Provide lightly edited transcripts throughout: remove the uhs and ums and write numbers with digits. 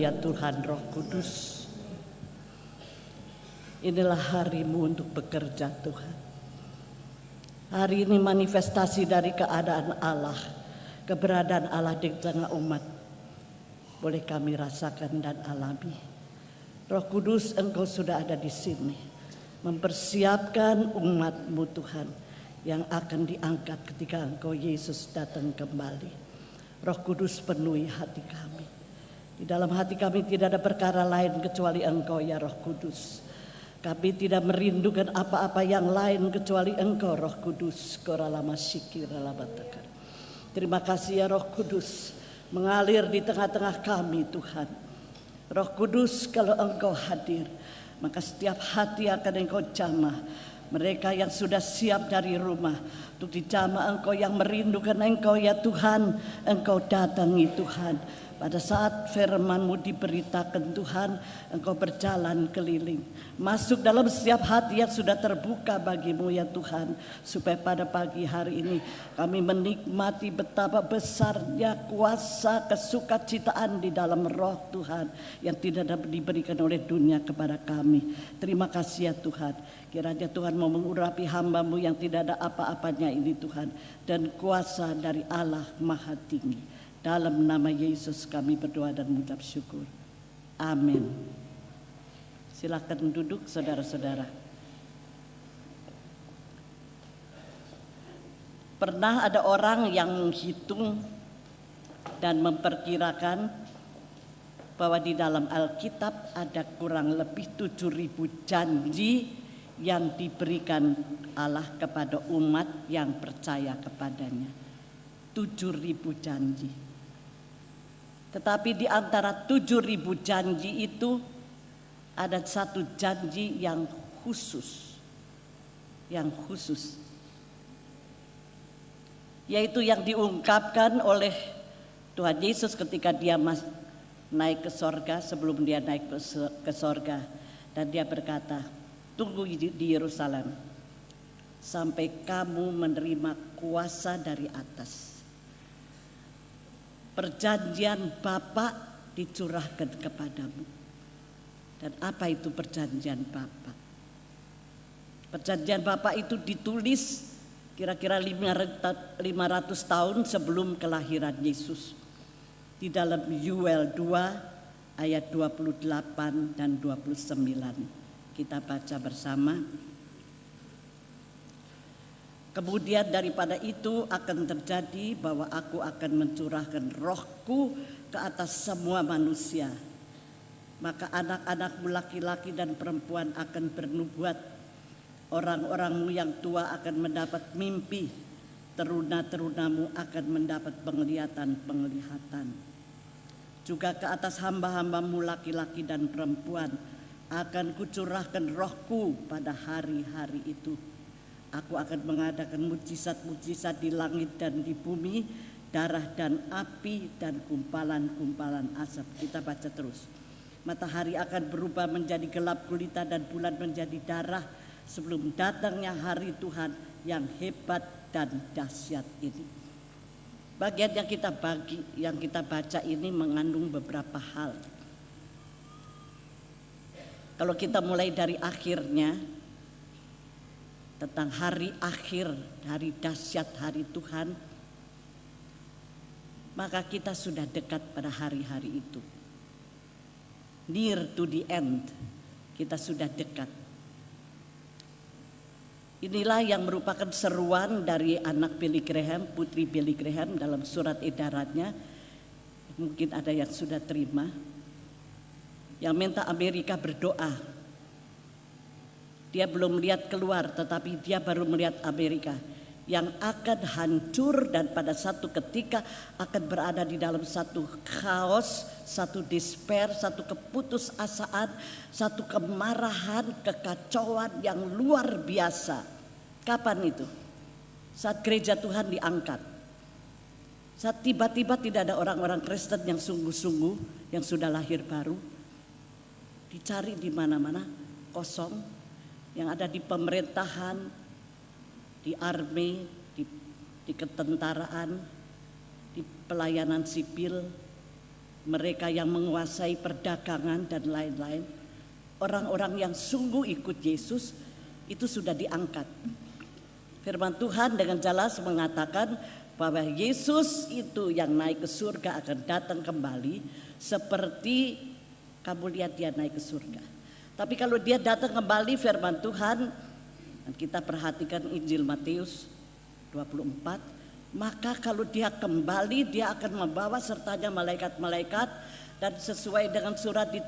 ya Tuhan Roh Kudus. Inilah harimu untuk bekerja Tuhan. Hari ini manifestasi dari keadaan Allah, keberadaan Allah di tengah umat boleh kami rasakan dan alami. Roh Kudus, Engkau sudah ada di sini, mempersiapkan umat-Mu Tuhan yang akan diangkat ketika Engkau Yesus datang kembali. Roh Kudus penuhi hati kami. Di dalam hati kami tidak ada perkara lain kecuali Engkau ya Roh Kudus. Kami tidak merindukan apa-apa yang lain kecuali Engkau Roh Kudus. Terima kasih ya Roh Kudus mengalir di tengah-tengah kami Tuhan. Roh Kudus, kalau Engkau hadir, maka setiap hati akan Engkau jamah. Mereka yang sudah siap dari rumah untuk dijamah Engkau, yang merindukan Engkau ya Tuhan, Engkau datangi Tuhan. Pada saat firman-Mu diberitakan Tuhan, Engkau berjalan keliling, masuk dalam setiap hati yang sudah terbuka bagi-Mu ya Tuhan. Supaya pada pagi hari ini kami menikmati betapa besarnya kuasa kesukacitaan di dalam roh Tuhan yang tidak dapat diberikan oleh dunia kepada kami. Terima kasih ya Tuhan. Kiranya Tuhan mau mengurapi hamba-Mu yang tidak ada apa-apanya ini Tuhan. Dan kuasa dari Allah Maha Tinggi. Dalam nama Yesus kami berdoa dan mengucap syukur. Amin. Silakan duduk saudara-saudara. Pernah ada orang yang menghitung dan memperkirakan bahwa di dalam Alkitab ada kurang lebih 7.000 janji yang diberikan Allah kepada umat yang percaya kepadanya. 7.000 janji. Tetapi di antara 7.000 janji itu ada satu janji yang khusus. Yang khusus. Yaitu yang diungkapkan oleh Tuhan Yesus ketika dia naik ke sorga, sebelum dia naik ke sorga. Dan dia berkata, tunggu di Yerusalem sampai kamu menerima kuasa dari atas. Perjanjian Bapa dicurahkan kepadamu. Dan apa itu perjanjian Bapa? Perjanjian Bapa itu ditulis kira-kira 500 tahun sebelum kelahiran Yesus. Di dalam Yuel 2 ayat 28 dan 29. Kita baca bersama. Kemudian daripada itu akan terjadi bahwa aku akan mencurahkan rohku ke atas semua manusia. Maka anak-anakmu laki-laki dan perempuan akan bernubuat. Orang-orangmu yang tua akan mendapat mimpi. Teruna-terunamu akan mendapat penglihatan-penglihatan. Juga ke atas hamba-hambamu laki-laki dan perempuan akan kucurahkan rohku pada hari-hari itu. Aku akan mengadakan mujizat-mujizat di langit dan di bumi, darah dan api dan kumpalan-kumpalan asap. Kita baca terus. Matahari akan berubah menjadi gelap gulita dan bulan menjadi darah sebelum datangnya hari Tuhan yang hebat dan dahsyat ini. Bagian yang kita baca ini mengandung beberapa hal. Kalau kita mulai dari akhirnya, tentang hari akhir, hari dahsyat, hari Tuhan, maka kita sudah dekat pada hari-hari itu. Near to the end, kita sudah dekat. Inilah yang merupakan seruan dari anak Billy Graham, putri Billy Graham dalam surat edarannya. Mungkin ada yang sudah terima, yang minta Amerika berdoa. Dia belum melihat keluar, tetapi dia baru melihat Amerika yang akan hancur dan pada satu ketika akan berada di dalam satu chaos, satu despair, satu keputusasaan, satu kemarahan, kekacauan yang luar biasa. Kapan itu? Saat gereja Tuhan diangkat. Saat tiba-tiba tidak ada orang-orang Kristen yang sungguh-sungguh, yang sudah lahir baru. Dicari di mana-mana, kosong. Yang ada di pemerintahan, di army, di ketentaraan, di pelayanan sipil, mereka yang menguasai perdagangan dan lain-lain, orang-orang yang sungguh ikut Yesus itu sudah diangkat. Firman Tuhan dengan jelas mengatakan bahwa Yesus itu yang naik ke surga akan datang kembali seperti kamu lihat dia naik ke surga. Tapi kalau dia datang kembali, firman Tuhan, dan kita perhatikan Injil Matius 24, maka kalau dia kembali dia akan membawa sertanya malaikat-malaikat, dan sesuai dengan surat di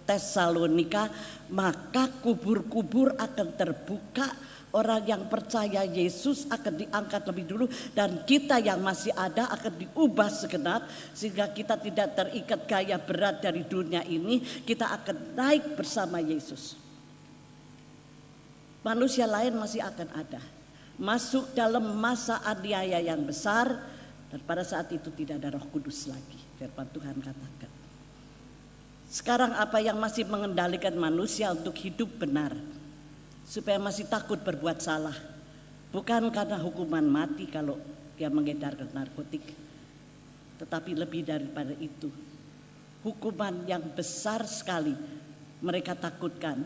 Tesalonika, maka kubur-kubur akan terbuka, orang yang percaya Yesus akan diangkat lebih dulu, dan kita yang masih ada akan diubah segenap sehingga kita tidak terikat gaya berat dari dunia ini, kita akan naik bersama Yesus. Manusia lain masih akan ada, masuk dalam masa aniaya yang besar, dan pada saat itu tidak ada Roh Kudus lagi. Firman Tuhan katakan. Sekarang apa yang masih mengendalikan manusia untuk hidup benar, supaya masih takut berbuat salah, bukan karena hukuman mati kalau dia mengedarkan narkotik, tetapi lebih daripada itu, hukuman yang besar sekali mereka takutkan,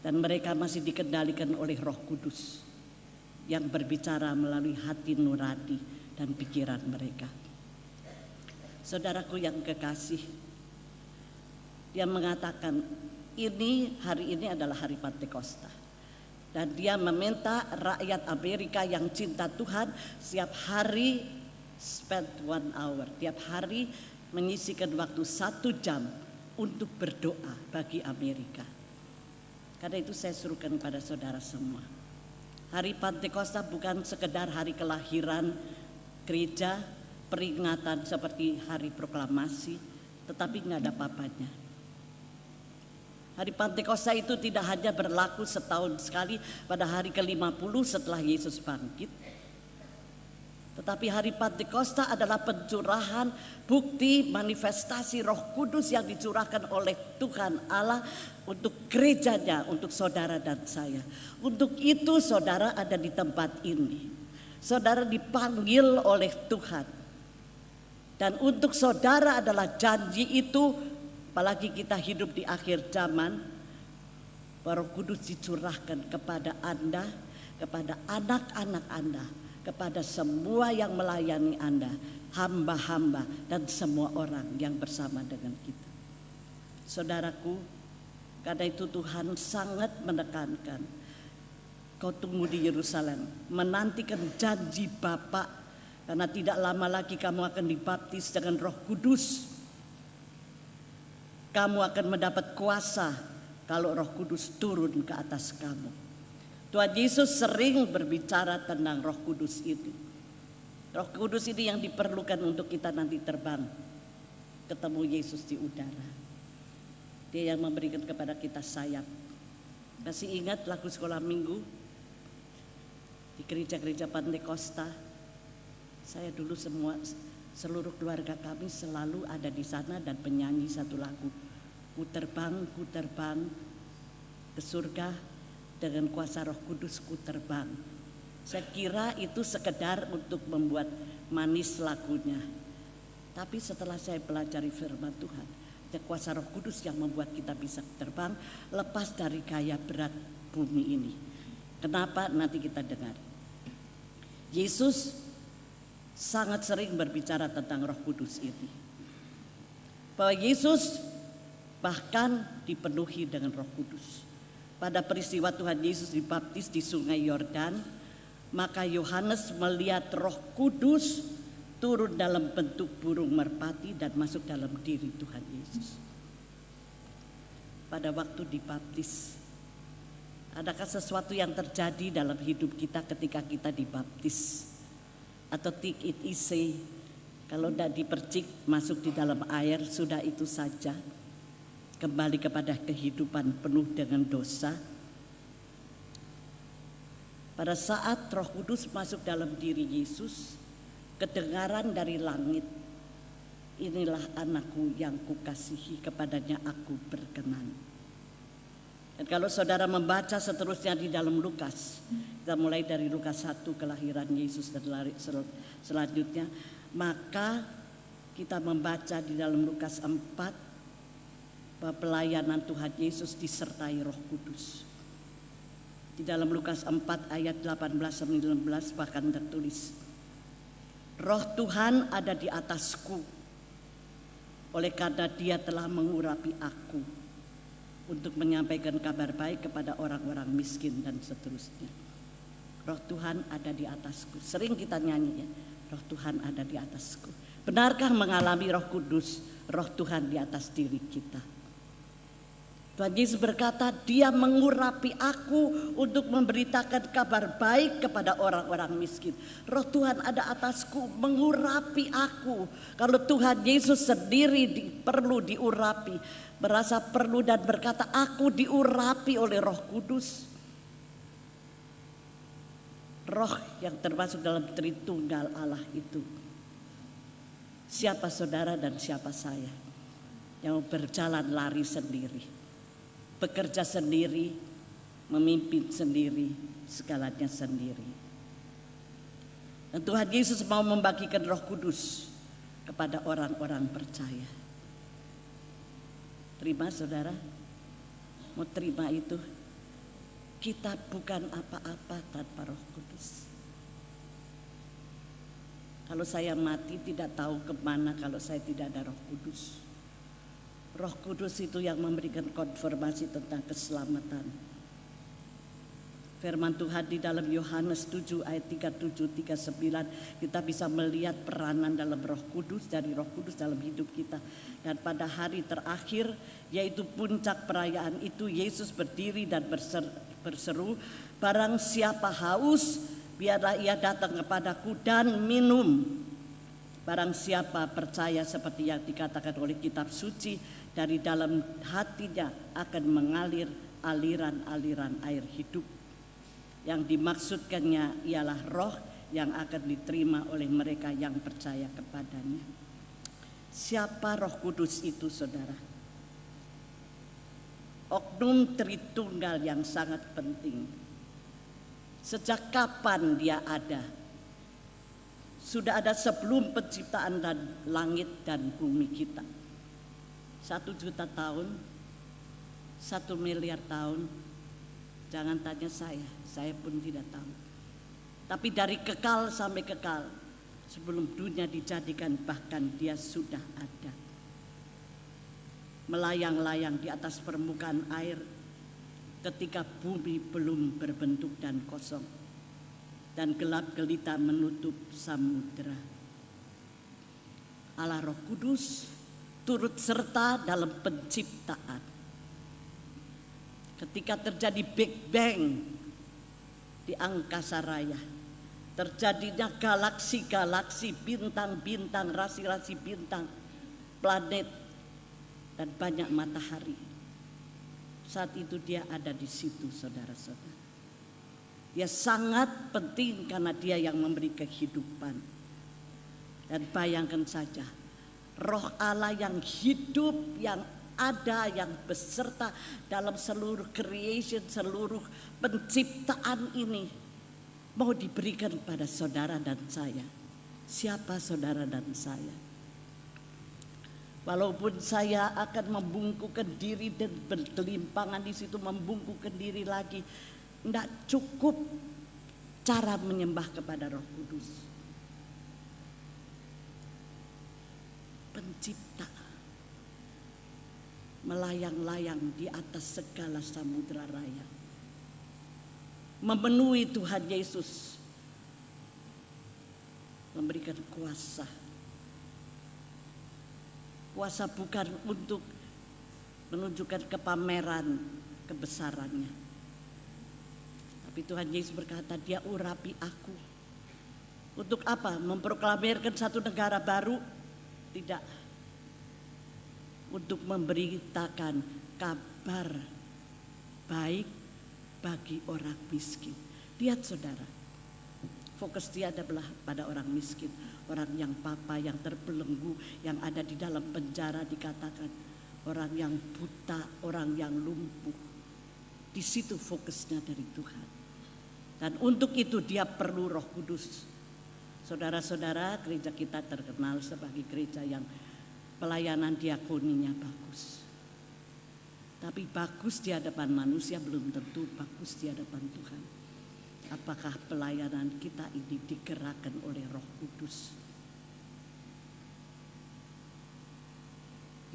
dan mereka masih dikendalikan oleh Roh Kudus yang berbicara melalui hati nurani dan pikiran mereka. Saudaraku yang kekasih, dia mengatakan hari ini adalah hari Pentakosta, dan dia meminta rakyat Amerika yang cinta Tuhan setiap hari spend 1 hour, tiap hari menyisikan waktu 1 jam untuk berdoa bagi Amerika. Karena itu saya suruhkan pada saudara semua, hari Pentakosta bukan sekedar hari kelahiran gereja, peringatan seperti hari proklamasi, tetapi nggak ada apa-apanya. Hari Pentakosta itu tidak hanya berlaku setahun sekali pada hari ke-50 setelah Yesus bangkit, tetapi hari Pentakosta adalah pencurahan bukti manifestasi Roh Kudus yang dicurahkan oleh Tuhan Allah untuk gerejanya, untuk saudara dan saya. Untuk itu saudara ada di tempat ini, saudara dipanggil oleh Tuhan, dan untuk saudara adalah janji itu. Apalagi kita hidup di akhir zaman, Roh Kudus dicurahkan kepada Anda, kepada anak-anak Anda, kepada semua yang melayani Anda, hamba-hamba dan semua orang yang bersama dengan kita. Saudaraku, karena itu Tuhan sangat menekankan, kau tunggu di Yerusalem, menantikan janji Bapa, karena tidak lama lagi kamu akan dibaptis dengan Roh Kudus. Kamu akan mendapat kuasa kalau Roh Kudus turun ke atas kamu. Tuhan Yesus sering berbicara tentang Roh Kudus ini. Roh Kudus ini yang diperlukan untuk kita nanti terbang ketemu Yesus di udara. Dia yang memberikan kepada kita sayap. Masih ingat lagu sekolah minggu di gereja-gereja Pentakosta? Saya dulu seluruh keluarga kami selalu ada di sana dan menyanyi satu lagu, ku terbang ke surga dengan kuasa Roh Kudus, ku terbang. Saya kira itu sekedar untuk membuat manis lagunya, tapi setelah saya pelajari firman Tuhan, kuasa Roh Kudus yang membuat kita bisa terbang lepas dari gaya berat bumi ini. Kenapa? Nanti kita dengar. Yesus sangat sering berbicara tentang Roh Kudus ini, bahwa Yesus bahkan dipenuhi dengan Roh Kudus. Pada peristiwa Tuhan Yesus dibaptis di Sungai Yordan, maka Yohanes melihat Roh Kudus turun dalam bentuk burung merpati dan masuk dalam diri Tuhan Yesus. Pada waktu dibaptis, adakah sesuatu yang terjadi dalam hidup kita ketika kita dibaptis? Atau take it easy, kalau tidak dipercik masuk di dalam air sudah itu saja, kembali kepada kehidupan penuh dengan dosa. Pada saat Roh Kudus masuk dalam diri Yesus, kedengaran dari langit, inilah anakku yang kukasihi, kepadanya aku berkenan. Dan kalau saudara membaca seterusnya di dalam Lukas, kita mulai dari Lukas 1 kelahiran Yesus dan selanjutnya, maka Kita membaca di dalam Lukas 4 bahwa pelayanan Tuhan Yesus disertai Roh Kudus. Di dalam Lukas 4 ayat 18-19 bahkan tertulis, Roh Tuhan ada di atasku, oleh karena Dia telah mengurapi aku untuk menyampaikan kabar baik kepada orang-orang miskin dan seterusnya. Roh Tuhan ada di atasku. Sering kita nyanyi ya, Roh Tuhan ada di atasku. Benarkah mengalami Roh Kudus, Roh Tuhan di atas diri kita? Tuhan Yesus berkata, Dia mengurapi aku untuk memberitakan kabar baik kepada orang-orang miskin. Roh Tuhan ada atasku, mengurapi aku. Kalau Tuhan Yesus sendiri perlu diurapi, merasa perlu dan berkata, aku diurapi oleh Roh Kudus. Roh yang termasuk dalam Tritunggal Allah itu. Siapa saudara dan siapa saya yang berjalan lari sendiri, bekerja sendiri, memimpin sendiri, segalanya sendiri. Dan Tuhan Yesus mau membagikan Roh Kudus kepada orang-orang percaya. Terima saudara, mau terima itu. Kita bukan apa-apa tanpa Roh Kudus. Kalau saya mati tidak tahu kemana kalau saya tidak ada Roh Kudus. Roh Kudus itu yang memberikan konfirmasi tentang keselamatan. Firman Tuhan di dalam Yohanes 7 ayat 37-39 kita bisa melihat peranan dalam Roh Kudus, dari Roh Kudus dalam hidup kita. Dan pada hari terakhir yaitu puncak perayaan itu, Yesus berdiri dan berseru, barang siapa haus biarlah ia datang kepadaku dan minum. Barang siapa percaya seperti yang dikatakan oleh kitab suci, dari dalam hatinya akan mengalir aliran-aliran air hidup. Yang dimaksudkannya ialah roh yang akan diterima oleh mereka yang percaya kepadanya. Siapa Roh Kudus itu saudara? Oknum Tritunggal yang sangat penting. Sejak kapan dia ada? Sudah ada sebelum penciptaan dan langit dan bumi kita. 1 juta tahun, 1 miliar tahun. Jangan tanya saya pun tidak tahu. Tapi dari kekal sampai kekal, sebelum dunia dijadikan bahkan dia sudah ada. Melayang-layang di atas permukaan air ketika bumi belum berbentuk dan kosong. Dan gelap gelita menutup samudera. Allah Roh Kudus turut serta dalam penciptaan. Ketika terjadi Big Bang di angkasa raya, terjadinya galaksi-galaksi, bintang-bintang, rasi-rasi bintang, planet, dan banyak matahari. Saat itu dia ada di situ saudara-saudara. Dia sangat penting karena dia yang memberi kehidupan. Dan bayangkan saja, Roh Allah yang hidup, yang ada, yang beserta dalam seluruh creation, seluruh penciptaan ini mau diberikan pada saudara dan saya. Siapa saudara dan saya? Walaupun saya akan membungkukkan diri dan bergelimpangan di situ, membungkukkan diri lagi, tidak cukup cara menyembah kepada Roh Kudus. Pencipta, melayang-layang di atas segala samudera raya, memenuhi Tuhan Yesus, memberikan kuasa. Kuasa bukan untuk menunjukkan kepameran kebesarannya, tapi Tuhan Yesus berkata, dia urapi aku. Untuk apa? Memproklamirkan satu negara baru? Tidak. Untuk memberitakan kabar baik bagi orang miskin. Lihat saudara, fokus dia adalah pada orang miskin, orang yang papa, yang terbelenggu, yang ada di dalam penjara, dikatakan orang yang buta, orang yang lumpuh. Di situ fokusnya dari Tuhan. Dan untuk itu dia perlu Roh Kudus. Saudara-saudara, gereja kita terkenal sebagai gereja yang pelayanan diakoninya bagus. Tapi bagus di hadapan manusia belum tentu bagus di hadapan Tuhan. Apakah pelayanan kita ini digerakkan oleh Roh Kudus?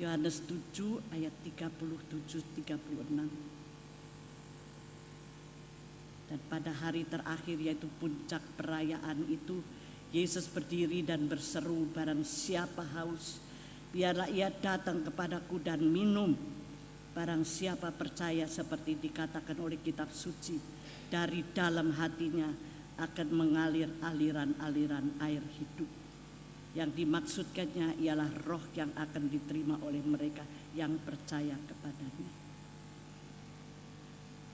Yohanes 7 ayat 37-36. Dan pada hari terakhir yaitu puncak perayaan itu, Yesus berdiri dan berseru, barang siapa haus, biarlah ia datang kepadaku dan minum. Barang siapa percaya seperti dikatakan oleh kitab suci, dari dalam hatinya akan mengalir aliran-aliran air hidup. Yang dimaksudkannya ialah roh yang akan diterima oleh mereka yang percaya kepadanya.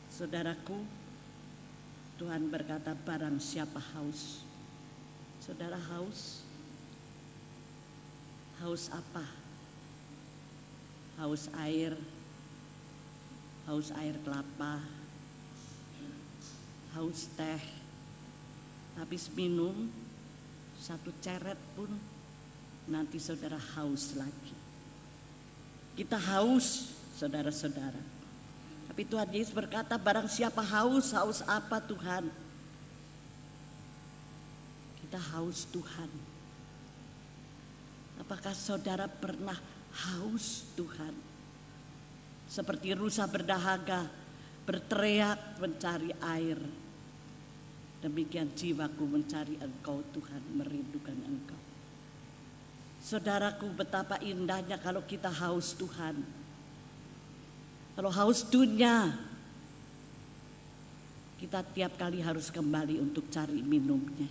Saudaraku, Tuhan berkata barang siapa haus. Saudara haus? Haus apa? Haus air? Haus air kelapa? Haus teh? Habis minum satu ceret pun nanti saudara haus lagi. Kita haus, saudara-saudara. Tapi Tuhan Yesus berkata barang siapa haus, haus apa Tuhan? Kita haus Tuhan. Apakah saudara pernah haus Tuhan? Seperti rusa berdahaga, berteriak mencari air. Demikian jiwaku mencari Engkau Tuhan, merindukan Engkau. Saudaraku, betapa indahnya kalau kita haus Tuhan. Kalau haus dunia, kita tiap kali harus kembali untuk cari minumnya.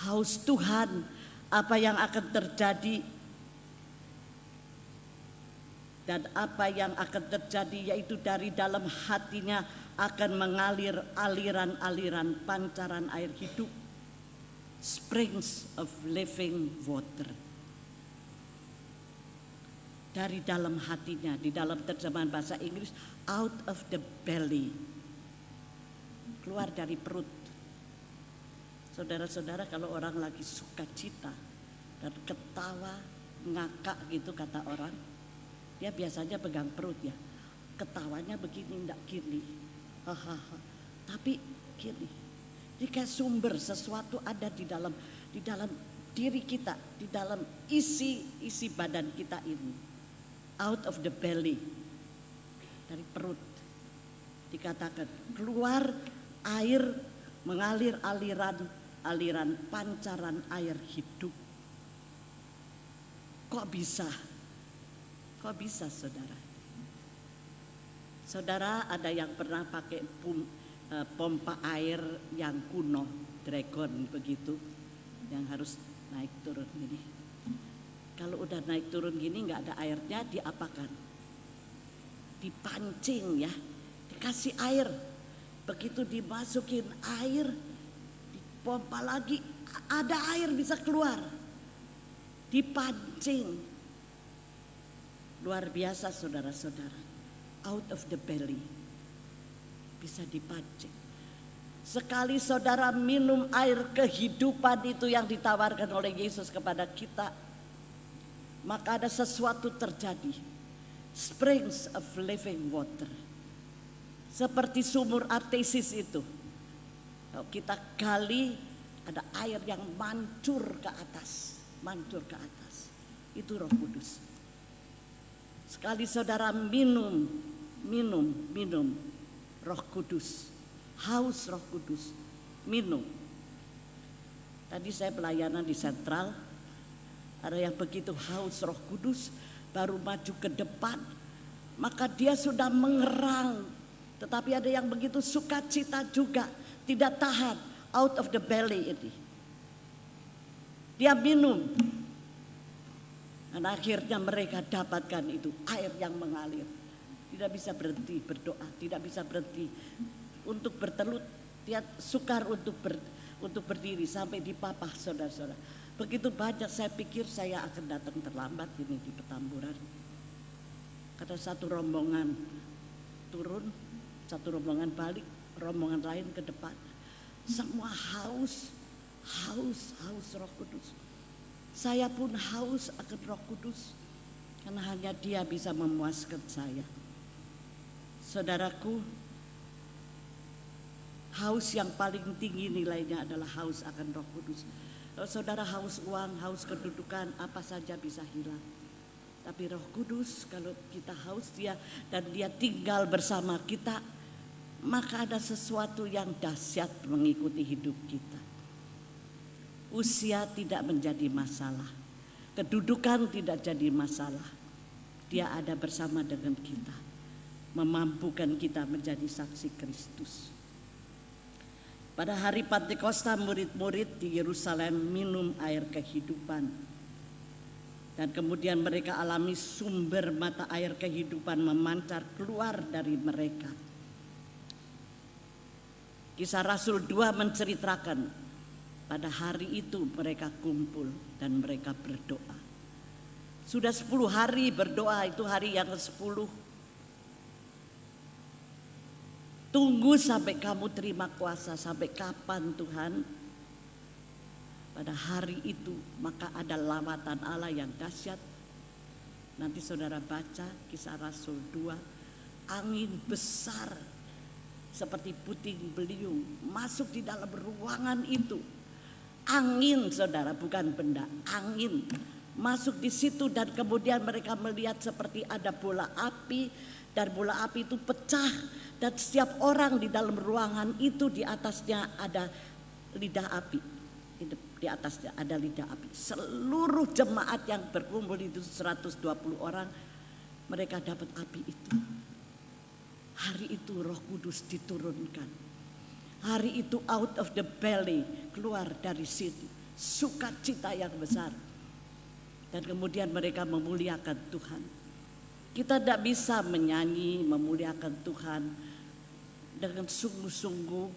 Haus Tuhan, apa yang akan terjadi dan apa yang akan terjadi yaitu dari dalam hatinya akan mengalir aliran-aliran pancaran air hidup, springs of living water. Dari dalam hatinya, di dalam terjemahan bahasa Inggris, out of the belly, keluar dari perut. Saudara-saudara, kalau orang lagi sukacita dan ketawa, ngakak gitu kata orang, dia biasanya pegang perut ya. Ketawanya begini, enggak gini. Hahaha. Tapi gini. Jika sumber sesuatu ada di dalam diri kita, di dalam isi badan kita ini. Out of the belly. Dari perut. Dikatakan keluar air, mengalir aliran pancaran air hidup. Kok bisa? Kok bisa saudara? Saudara, ada yang pernah pakai pompa air yang kuno, dragon begitu, yang harus naik turun gini. Kalau udah naik turun gini nggak ada airnya, diapakan? Dipancing ya, dikasih air. Begitu dimasukin air, dipompa lagi, ada air bisa keluar. Dipancing. Luar biasa saudara-saudara. Out of the belly. Bisa dipancing. Sekali saudara minum air kehidupan itu yang ditawarkan oleh Yesus kepada kita, maka ada sesuatu terjadi. Springs of living water. Seperti sumur artesis itu. Kalau kita gali, ada air yang mancur ke atas. Mancur ke atas. Itu Roh Kudus. Sekali saudara minum Roh Kudus, haus Roh Kudus, minum. Tadi saya pelayanan di sentral, ada yang begitu haus Roh Kudus, baru maju ke depan, maka dia sudah mengerang. Tetapi ada yang begitu sukacita juga, tidak tahan, out of the belly ini. Dia minum. Dan akhirnya mereka dapatkan itu air yang mengalir. Tidak bisa berhenti berdoa, tidak bisa berhenti untuk bertelut. Dia sukar untuk berdiri sampai di papah saudara-saudara. Begitu banyak, saya pikir saya akan datang terlambat ini di Petamburan. Kata satu rombongan turun, satu rombongan balik, rombongan lain ke depan. Semua haus, haus Roh Kudus. Saya pun haus akan Roh Kudus, karena hanya Dia bisa memuaskan saya. Saudaraku, haus yang paling tinggi nilainya adalah haus akan Roh Kudus. Kalau saudara haus uang, haus kedudukan, apa saja bisa hilang. Tapi Roh Kudus, kalau kita haus Dia dan Dia tinggal bersama kita, maka ada sesuatu yang dahsyat mengikuti hidup kita. Usia tidak menjadi masalah, kedudukan tidak jadi masalah. Dia ada bersama dengan kita, memampukan kita menjadi saksi Kristus. Pada hari Pentakosta, murid-murid di Yerusalem minum air kehidupan. Dan kemudian mereka alami sumber mata air kehidupan memancar keluar dari mereka. Kisah Rasul 2 menceritakan pada hari itu mereka kumpul dan mereka berdoa. Sudah 10 hari berdoa, itu hari yang ke-10. Tunggu sampai kamu terima kuasa, sampai kapan Tuhan? Pada hari itu maka ada lawatan Allah yang dahsyat. Nanti saudara baca Kisah Rasul 2, angin besar seperti puting beliung masuk di dalam ruangan itu. Angin, saudara, bukan benda, angin masuk di situ, dan kemudian mereka melihat seperti ada bola api, dan bola api itu pecah, dan setiap orang di dalam ruangan itu di atasnya ada lidah api. Di atasnya ada lidah api. Seluruh jemaat yang berkumpul itu 120 orang, mereka dapat api itu. Hari itu Roh Kudus diturunkan. Hari itu out of the belly, keluar dari situ sukacita yang besar. Dan kemudian mereka memuliakan Tuhan. Kita tidak bisa menyanyi memuliakan Tuhan dengan sungguh-sungguh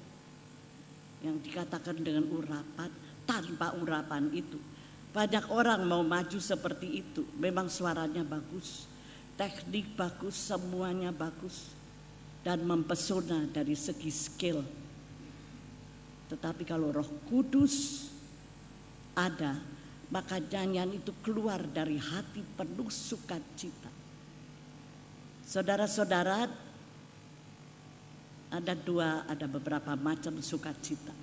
yang dikatakan dengan urapan, tanpa urapan itu. Banyak orang mau maju seperti itu, memang suaranya bagus, teknik bagus, semuanya bagus, dan mempesona dari segi skill. Tetapi kalau Roh Kudus ada, maka nyanyian itu keluar dari hati penuh sukacita. Saudara-saudara, ada beberapa macam sukacita.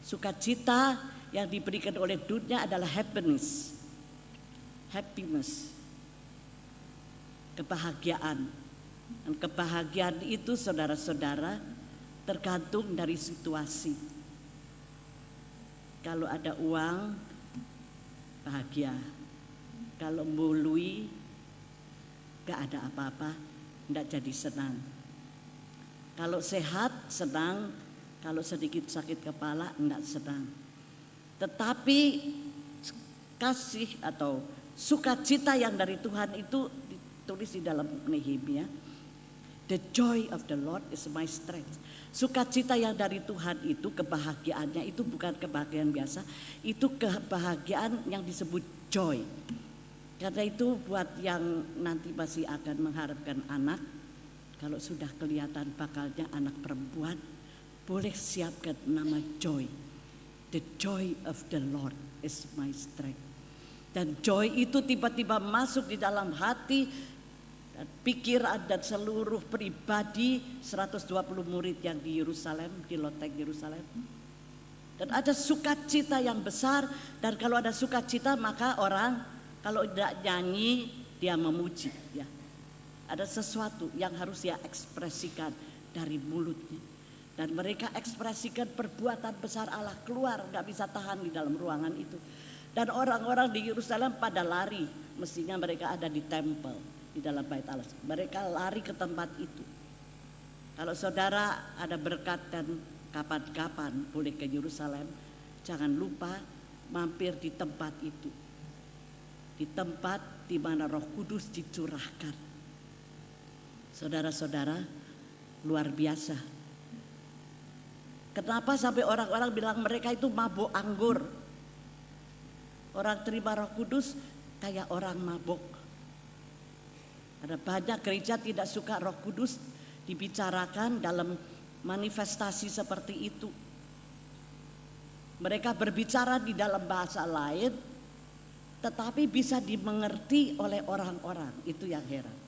Sukacita yang diberikan oleh dunia adalah happiness, kebahagiaan. Dan kebahagiaan itu, saudara-saudara, tergantung dari situasi. Kalau ada uang, bahagia. Kalau mbului, gak ada apa-apa, gak jadi senang. Kalau sehat, senang. Kalau sedikit sakit kepala, enggak senang. Tetapi kasih atau sukacita yang dari Tuhan itu ditulis di dalam Nehemia. The joy of the Lord is my strength. Sukacita yang dari Tuhan itu, kebahagiaannya itu bukan kebahagiaan biasa, itu kebahagiaan yang disebut joy. Karena itu buat yang nanti masih akan mengharapkan anak, kalau sudah kelihatan bakalnya anak perempuan, boleh siapkan nama Joy. The joy of the Lord is my strength. Dan joy itu tiba-tiba masuk di dalam hati dan pikiran dan seluruh pribadi 120 murid yang di Yerusalem, di loteng Yerusalem. Dan ada sukacita yang besar, dan kalau ada sukacita maka orang kalau tidak nyanyi dia memuji, ya. Ada sesuatu yang harus dia ekspresikan dari mulutnya. Dan mereka ekspresikan perbuatan besar Allah, keluar, gak bisa tahan di dalam ruangan itu. Dan orang-orang di Yerusalem pada lari, mestinya mereka ada di tempel, di dalam bait Allah. Mereka lari ke tempat itu. Kalau saudara ada berkat dan kapan-kapan boleh ke Yerusalem, jangan lupa mampir di tempat itu. Di tempat di mana Roh Kudus dicurahkan. Saudara-saudara, luar biasa. Kenapa sampai orang-orang bilang mereka itu mabuk anggur? Orang terima Roh Kudus kayak orang mabuk. Ada banyak gereja tidak suka Roh Kudus dibicarakan dalam manifestasi seperti itu. Mereka berbicara di dalam bahasa lain, tetapi bisa dimengerti oleh orang-orang. Itu yang heran.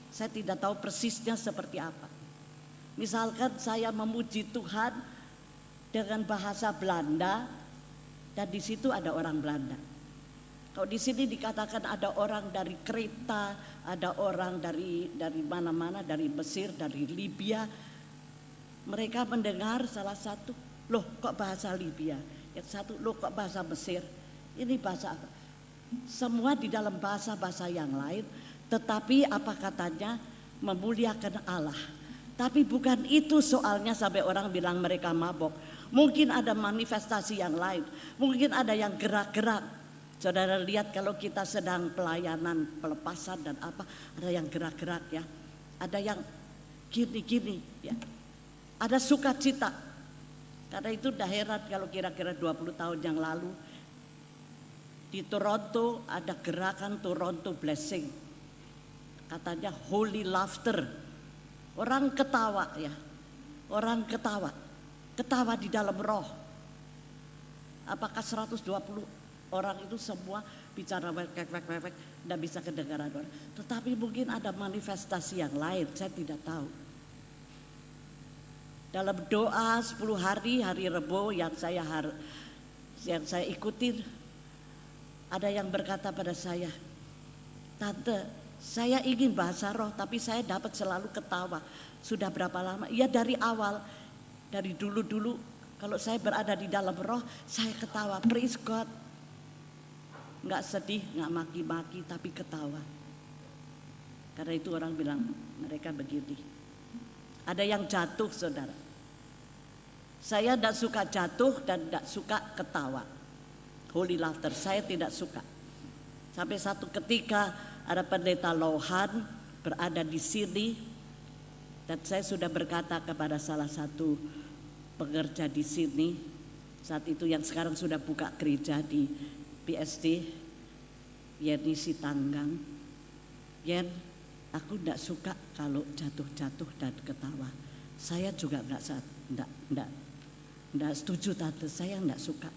Saya tidak tahu persisnya seperti apa. Misalkan saya memuji Tuhan dengan bahasa Belanda, dan di situ ada orang Belanda. Kalau di sini dikatakan ada orang dari Kreta, ada orang dari mana-mana, dari Mesir, dari Libya. Mereka mendengar salah satu, loh kok bahasa Libya? Yang satu, loh kok bahasa Mesir? Ini bahasa apa? Semua di dalam bahasa-bahasa yang lain, tetapi apa katanya? Memuliakan Allah. Tapi bukan itu soalnya sampai orang bilang mereka mabok. Mungkin ada manifestasi yang lain, mungkin ada yang gerak-gerak. Saudara lihat kalau kita sedang pelayanan pelepasan dan apa, ada yang gerak-gerak ya, ada yang gini-gini ya, ada sukacita. Karena itu dah heran kalau kira-kira 20 tahun yang lalu di Toronto ada gerakan Toronto Blessing, katanya holy laughter, orang ketawa ya, orang ketawa di dalam roh. Apakah 120 orang itu semua bicara wek, tidak bisa kedengaran orang. Tetapi mungkin ada manifestasi yang lain, saya tidak tahu. Dalam doa 10 hari Rebo yang saya ikutin, ada yang berkata pada saya, Tante, saya ingin bahasa roh tapi saya dapat selalu ketawa. Sudah berapa lama? Ya dari awal, dari dulu-dulu kalau saya berada di dalam roh, saya ketawa, praise God. Nggak sedih, nggak maki-maki, tapi ketawa. Karena itu orang bilang mereka begini. Ada yang jatuh, saudara. Saya tidak suka jatuh dan tidak suka ketawa. Holy laughter, saya tidak suka. Sampai satu ketika ada pendeta Lohan berada di sini, dan saya sudah berkata kepada salah satu pekerja di sini, saat itu yang sekarang sudah buka gereja di PSD, Yeni Sitanggang, Yen, aku tidak suka kalau jatuh-jatuh dan ketawa. Saya juga tidak setuju Tante, saya tidak suka.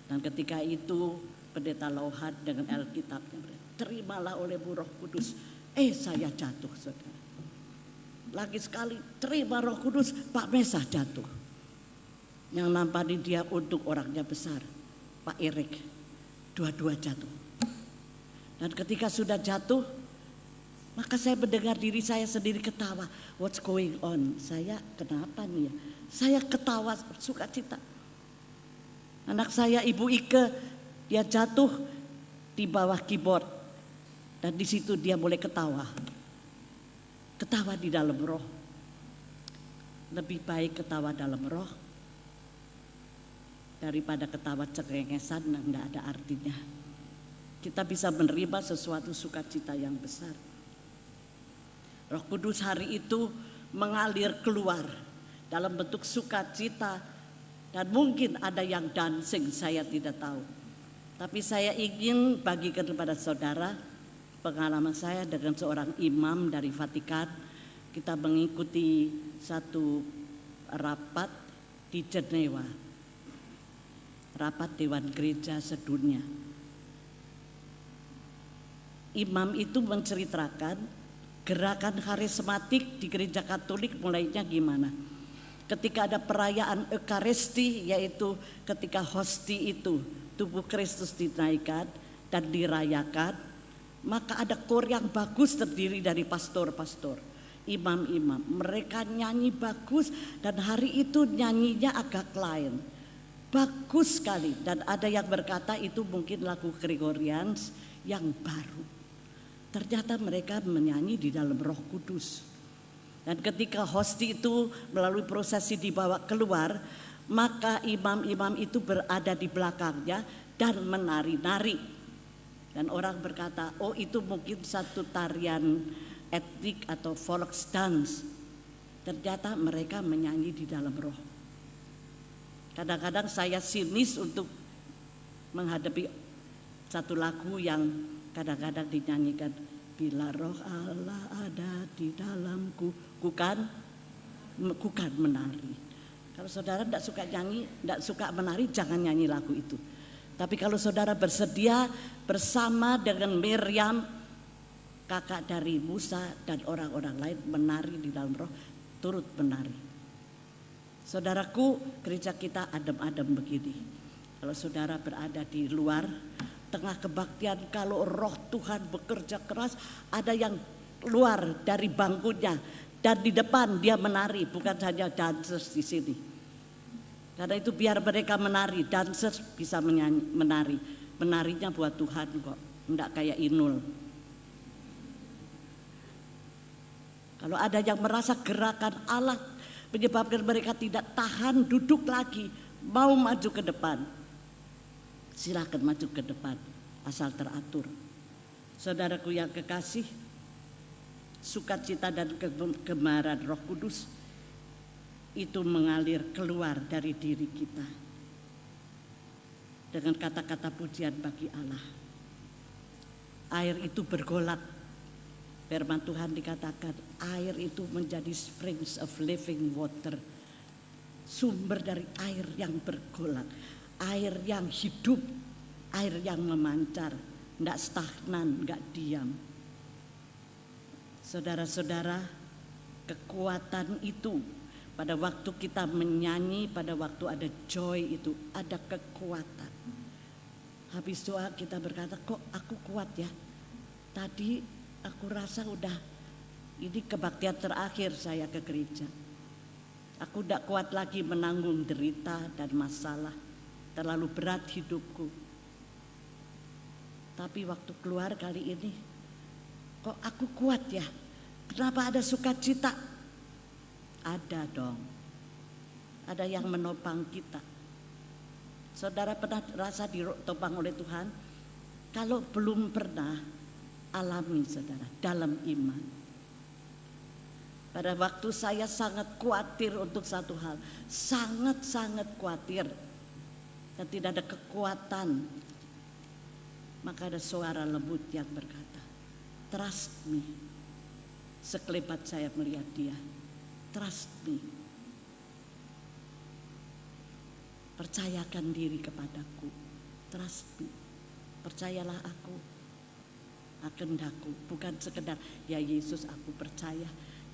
Dan ketika itu pendeta Lohan dengan Alkitabnya, terimalah oleh Roh Kudus. Saya jatuh, saudara. Lagi sekali terima Roh Kudus, Pak Mesah jatuh. Yang nampani dia untuk orangnya besar, Pak Erik, dua-dua jatuh. Dan ketika sudah jatuh, maka saya mendengar diri saya sendiri ketawa. What's going on? Saya kenapa nih ya? Saya ketawa sukacita. Anak saya Ibu Ike, dia jatuh di bawah keyboard. Dan di situ dia mulai ketawa. Ketawa di dalam roh. Lebih baik ketawa dalam roh daripada ketawa cengengesan yang tidak ada artinya. Kita bisa menerima sesuatu sukacita yang besar. Roh Kudus hari itu mengalir keluar dalam bentuk sukacita, dan mungkin ada yang dancing, saya tidak tahu. Tapi saya ingin bagikan kepada saudara pengalaman saya dengan seorang imam dari Vatikan. Kita mengikuti satu rapat di Jenewa, rapat Dewan Gereja Sedunia. Imam itu menceritakan gerakan karismatik di gereja Katolik mulainya gimana. Ketika ada perayaan Ekaristi, yaitu ketika hosti itu tubuh Kristus dinaikkan dan dirayakan, maka ada kor yang bagus terdiri dari pastor-pastor, imam-imam. Mereka nyanyi bagus, dan hari itu nyanyinya agak lain. Bagus sekali, dan ada yang berkata itu mungkin lagu Gregorians yang baru. Ternyata mereka menyanyi di dalam Roh Kudus. Dan ketika hosti itu melalui prosesi dibawa keluar, maka imam-imam itu berada di belakangnya dan menari-nari. Dan orang berkata, oh itu mungkin satu tarian etnik atau folk dance. Ternyata mereka menyanyi di dalam roh. Kadang-kadang saya sinis untuk menghadapi satu lagu yang kadang-kadang dinyanyikan, bila roh Allah ada di dalamku, kukan menari. Kalau saudara tidak suka nyanyi, tidak suka menari, jangan nyanyi lagu itu. Tapi kalau saudara bersedia bersama dengan Miriam, kakak dari Musa dan orang-orang lain menari di dalam roh, turut menari. Saudaraku, gereja kita adem-adem begini. Kalau saudara berada di luar, tengah kebaktian, kalau roh Tuhan bekerja keras, ada yang keluar dari bangkunya dan di depan dia menari, bukan hanya dancers di sini. Karena itu biar mereka menari, dancers bisa menari. Menarinya buat Tuhan kok, enggak kayak Inul. Kalau ada yang merasa gerakan Allah menyebabkan mereka tidak tahan duduk lagi, mau maju ke depan, silakan maju ke depan, asal teratur. Saudaraku yang kekasih, sukacita dan kegemaran Roh Kudus itu mengalir keluar dari diri kita dengan kata-kata pujian bagi Allah. Air itu bergolak. Firman Tuhan dikatakan air itu menjadi springs of living water. Sumber dari air yang bergolak, air yang hidup, air yang memancar, tidak stagnan, tidak diam. Saudara-saudara, kekuatan itu pada waktu kita menyanyi, pada waktu ada joy itu ada kekuatan. Habis doa kita berkata, kok aku kuat ya? Tadi aku rasa udah ini kebaktian terakhir saya ke gereja. Aku tidak kuat lagi menanggung derita dan masalah. Terlalu berat hidupku. Tapi waktu keluar kali ini, kok aku kuat ya? Kenapa ada sukacita? Ada dong. Ada yang menopang kita. Saudara pernah rasa ditopang oleh Tuhan? Kalau belum pernah, alami saudara dalam iman. Pada waktu saya sangat khawatir untuk satu hal, sangat-sangat khawatir dan tidak ada kekuatan, maka ada suara lembut yang berkata, trust me. Sekelebat saya melihat dia, trust me. Percayakan diri kepadaku, trust me. Percayalah aku. Kehendakku, bukan sekedar ya Yesus aku percaya,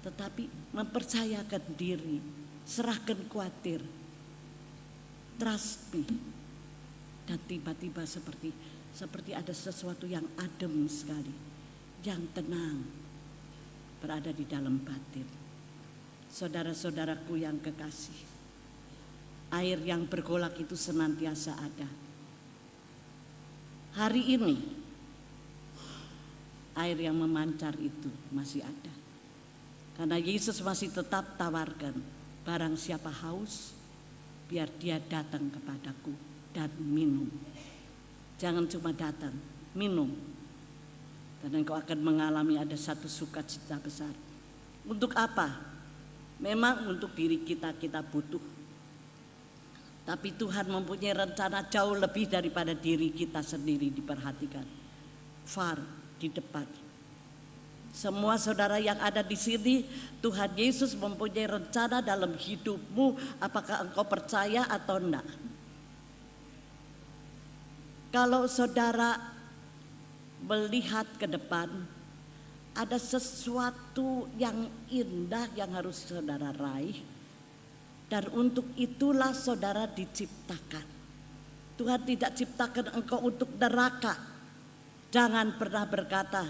tetapi mempercayakan diri, serahkan khawatir, trust me. Dan tiba-tiba seperti ada sesuatu yang adem sekali, yang tenang berada di dalam batin. Saudara-saudaraku yang kekasih, air yang bergolak itu senantiasa ada. Hari ini air yang memancar itu masih ada. Karena Yesus masih tetap tawarkan, barang siapa haus, biar dia datang kepadaku dan minum. Jangan cuma datang, minum. Dan engkau akan mengalami ada satu sukacita besar. Untuk apa? Memang untuk diri kita butuh. Tapi Tuhan mempunyai rencana jauh lebih daripada diri kita sendiri diperhatikan. Far di depan. Semua saudara yang ada di sini, Tuhan Yesus mempunyai rencana dalam hidupmu, apakah engkau percaya atau enggak. Kalau saudara melihat ke depan, ada sesuatu yang indah yang harus saudara raih, dan untuk itulah saudara diciptakan. Tuhan tidak ciptakan engkau untuk neraka. Jangan pernah berkata,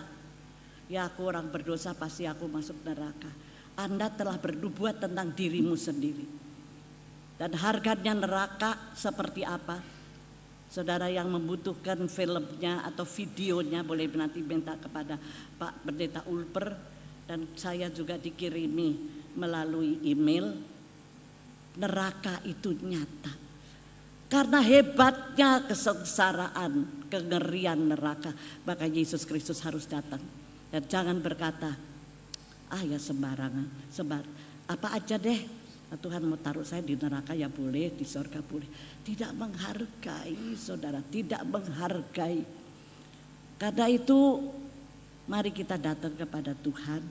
ya aku orang berdosa pasti aku masuk neraka. Anda telah bernubuat tentang dirimu sendiri. Dan harganya neraka seperti apa? Saudara yang membutuhkan filmnya atau videonya boleh nanti minta kepada Pak Pendeta Ulper. Dan saya juga dikirimi melalui email. Neraka itu nyata. Karena hebatnya kesengsaraan, kengerian neraka, maka Yesus Kristus harus datang. Dan jangan berkata, ya sembarangan, apa aja deh, Tuhan mau taruh saya di neraka ya boleh, di surga boleh. Tidak menghargai saudara, tidak menghargai. Karena itu mari kita datang kepada Tuhan.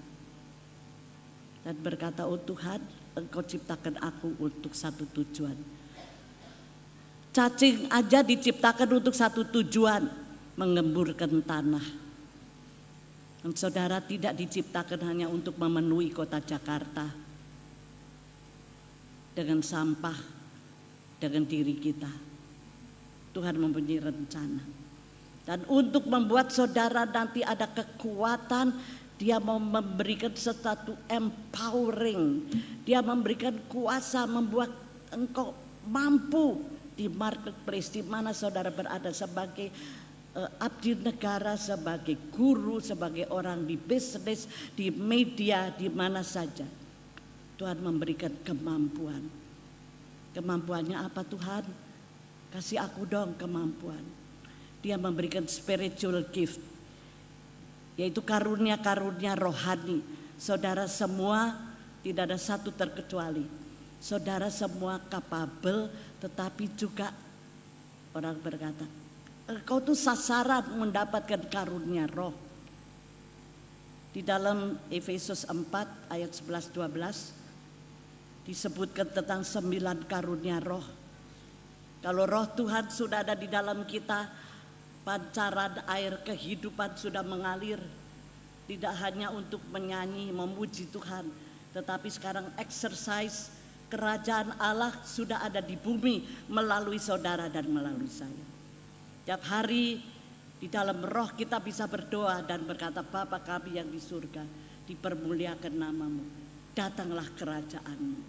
dan berkata, oh Tuhan, Engkau ciptakan aku untuk satu tujuan. Cacing aja diciptakan untuk satu tujuan, mengemburkan tanah. Dan saudara tidak diciptakan hanya untuk memenuhi kota Jakarta dengan sampah, dengan diri kita. Tuhan mempunyai rencana. Dan untuk membuat saudara nanti ada kekuatan, Dia mau memberikan sesuatu empowering. Dia memberikan kuasa membuat engkau mampu di marketplace di mana saudara berada sebagai abdi negara, sebagai guru, sebagai orang di bisnis, di media, di mana saja. Tuhan memberikan kemampuan. Kemampuannya apa Tuhan? Kasih aku dong kemampuan. Dia memberikan spiritual gift, yaitu karunia-karunia rohani. Saudara semua tidak ada satu terkecuali. Saudara semua capable, tetapi juga orang berkata, engkau tuh sasaran mendapatkan karunia roh. Di dalam Efesus 4 ayat 11-12 disebutkan tentang 9 karunia roh. Kalau roh Tuhan sudah ada di dalam kita, pancaran air kehidupan sudah mengalir. Tidak hanya untuk menyanyi, memuji Tuhan, tetapi sekarang exercise kerajaan Allah sudah ada di bumi melalui saudara dan melalui saya. Tiap hari di dalam roh kita bisa berdoa dan berkata, Bapa kami yang di surga, dipermuliakan namamu, datanglah kerajaanmu,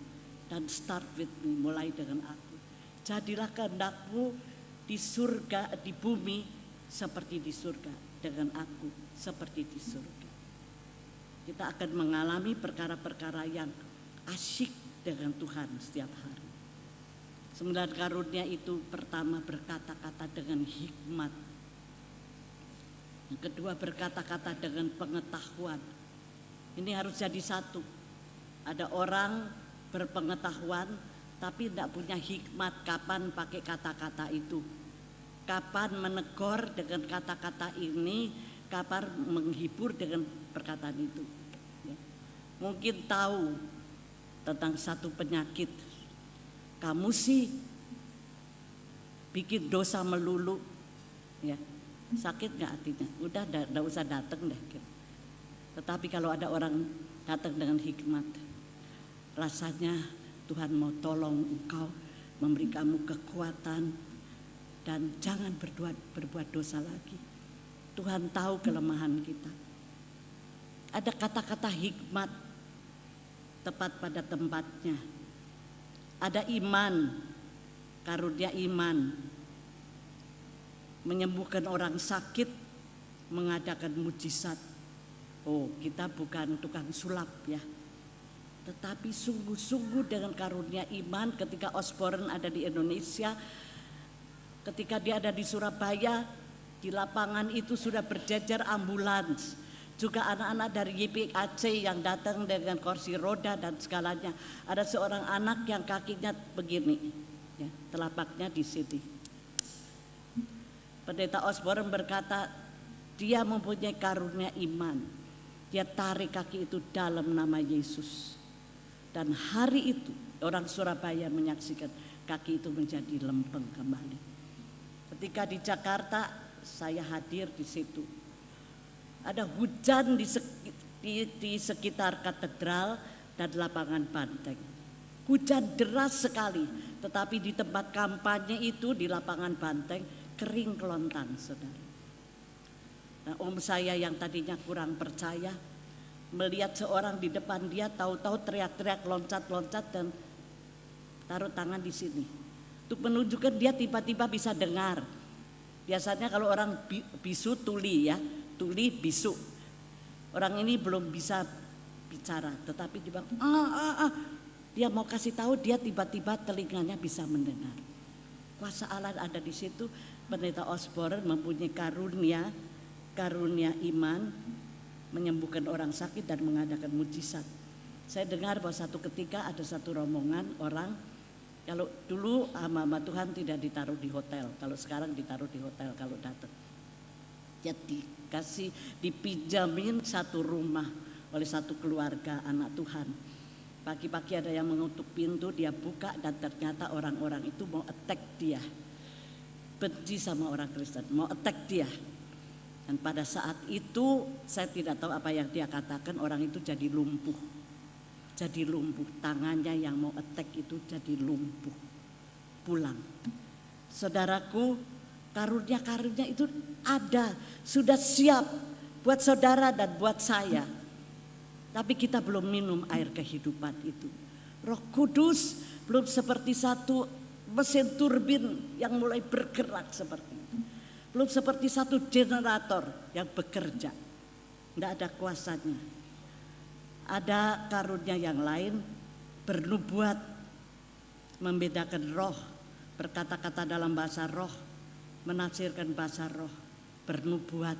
dan start with me, mulai dengan aku. Jadilah kehendakmu di surga, di bumi seperti di surga, dengan aku seperti di surga. Kita akan mengalami perkara-perkara yang asyik dengan Tuhan setiap hari. 9 karunia itu, pertama berkata-kata dengan hikmat. Yang kedua berkata-kata dengan pengetahuan. Ini harus jadi satu. Ada orang berpengetahuan tapi tidak punya hikmat kapan pakai kata-kata itu. Kapan menegur dengan kata-kata ini, kapan menghibur dengan perkataan itu. Ya. Mungkin tahu tentang satu penyakit. Kamu sih bikin dosa melulu, ya sakit nggak hatinya? Udah nggak usah datang deh. Tetapi kalau ada orang datang dengan hikmat, rasanya Tuhan mau tolong engkau, memberi kamu kekuatan. Dan jangan berbuat dosa lagi. Tuhan tahu kelemahan kita. Ada kata-kata hikmat tepat pada tempatnya. Ada iman, karunia iman, menyembuhkan orang sakit, mengadakan mujizat. Oh, kita bukan tukang sulap ya. Tetapi sungguh-sungguh dengan karunia iman ketika Osborne ada di Indonesia, ketika dia ada di Surabaya, di lapangan itu sudah berjejer ambulans. Juga anak-anak dari YPAC yang datang dengan kursi roda dan segalanya. Ada seorang anak yang kakinya begini, ya, telapaknya di sini. Pendeta Osborne berkata, dia mempunyai karunia iman. Dia tarik kaki itu dalam nama Yesus. Dan hari itu orang Surabaya menyaksikan kaki itu menjadi lempeng kembali. Ketika di Jakarta saya hadir di situ. Ada hujan di sekitar katedral dan lapangan banteng. Hujan deras sekali, tetapi di tempat kampanye itu di lapangan banteng kering kelontang, saudara. Nah, om saya yang tadinya kurang percaya melihat seorang di depan dia, tahu-tahu teriak-teriak, loncat-loncat dan taruh tangan di sini. Untuk menunjukkan dia tiba-tiba bisa dengar. Biasanya kalau orang bisu tuli ya, tuli bisu. Orang ini belum bisa bicara, tetapi dia bilang, dia mau kasih tahu dia tiba-tiba telinganya bisa mendengar. Kuasa Allah ada di situ. Pendeta Osborne mempunyai karunia iman, menyembuhkan orang sakit dan mengadakan mujizat. Saya dengar bahwa satu ketika ada satu rombongan orang. Kalau dulu hamba Tuhan tidak ditaruh di hotel, kalau sekarang ditaruh di hotel kalau datang. Dia dikasih, dipinjamin satu rumah oleh satu keluarga anak Tuhan. Pagi-pagi ada yang mengetuk pintu, dia buka dan ternyata orang-orang itu mau attack dia. Benci sama orang Kristen, mau attack dia. Dan pada saat itu saya tidak tahu apa yang dia katakan, orang itu jadi lumpuh. Jadi lumpuh, tangannya yang mau attack itu jadi lumpuh. Pulang. Saudaraku, karunia-karunia itu ada, sudah siap buat saudara dan buat saya. Tapi kita belum minum air kehidupan itu. Roh Kudus belum seperti satu mesin turbin yang mulai bergerak seperti itu. Belum seperti satu generator yang bekerja. Tidak ada kuasanya. Ada karunia yang lain, bernubuat, membedakan roh, berkata-kata dalam bahasa roh, menafsirkan bahasa roh, bernubuat.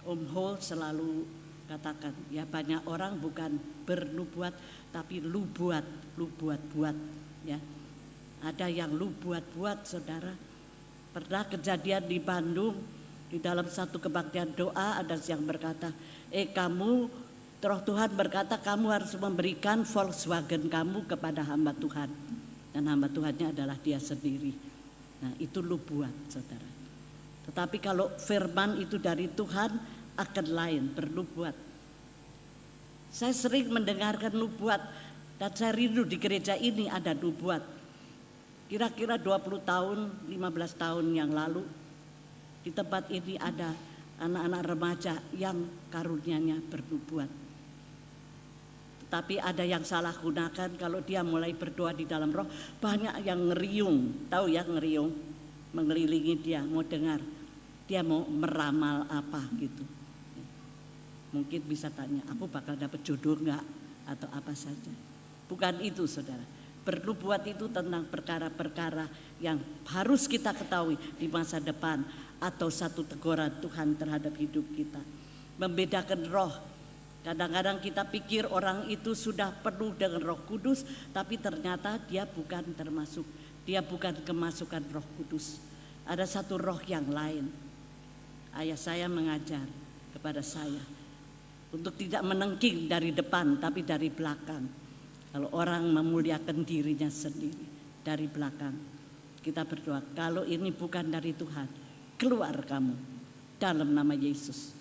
Om Ho selalu katakan, ya banyak orang bukan bernubuat tapi lubuat buat, ya. Ada yang lubuat, saudara. Pernah kejadian di Bandung, di dalam satu kebaktian doa ada yang berkata, kamu, Roh Tuhan berkata kamu harus memberikan Volkswagen kamu kepada hamba Tuhan. Dan hamba Tuhannya adalah dia sendiri. Nah itu lubuat, saudara. Tetapi kalau firman itu dari Tuhan akan lain, bernubuat. Saya sering mendengarkan nubuat dan saya rindu di gereja ini ada nubuat. Kira-kira 20 tahun, 15 tahun yang lalu di tempat ini ada anak-anak remaja yang karunianya bernubuat. Tetapi ada yang salah gunakan, kalau dia mulai berdoa di dalam roh, banyak yang ngeriung, tahu ya ngeriung, mengelilingi dia, mau dengar, dia mau meramal apa gitu. Mungkin bisa tanya, aku bakal dapat jodoh enggak atau apa saja. Bukan itu, saudara. Bernubuat itu tentang perkara-perkara yang harus kita ketahui di masa depan atau satu teguran Tuhan terhadap hidup kita. Membedakan roh. Kadang-kadang kita pikir orang itu sudah penuh dengan Roh Kudus, tapi ternyata dia bukan termasuk, dia bukan kemasukan Roh Kudus. Ada satu roh yang lain. Ayah saya mengajar kepada saya untuk tidak menengking dari depan tapi dari belakang. Kalau orang memuliakan dirinya sendiri dari belakang, kita berdoa, kalau ini bukan dari Tuhan, keluar kamu dalam nama Yesus.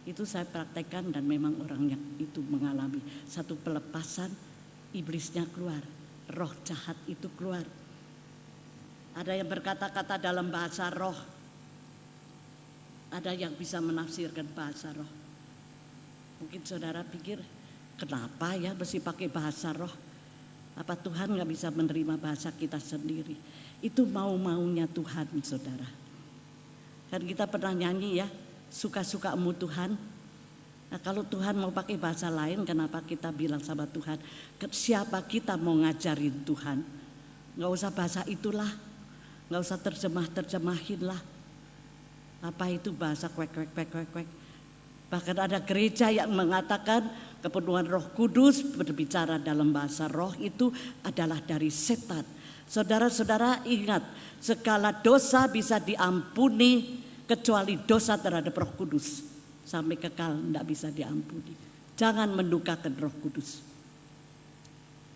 Itu saya praktekkan dan memang orangnya itu mengalami satu pelepasan, iblisnya keluar, roh jahat itu keluar. Ada yang berkata-kata dalam bahasa roh, ada yang bisa menafsirkan bahasa roh. Mungkin saudara pikir, kenapa ya mesti pakai bahasa roh? Apa Tuhan gak bisa menerima bahasa kita sendiri? Itu mau-maunya Tuhan, saudara. Kan kita pernah nyanyi ya, suka-sukamu Tuhan. Nah kalau Tuhan mau pakai bahasa lain, kenapa kita bilang sama Tuhan, siapa kita mau ngajarin Tuhan? Gak usah bahasa itulah, gak usah terjemahin lah. Apa itu bahasa kwek. Bahkan ada gereja yang mengatakan kepenuhan Roh Kudus berbicara dalam bahasa roh itu adalah dari setan. Saudara-saudara ingat, segala dosa bisa diampuni kecuali dosa terhadap Roh Kudus. Sampai kekal tidak bisa diampuni. Jangan mendukakan Roh Kudus.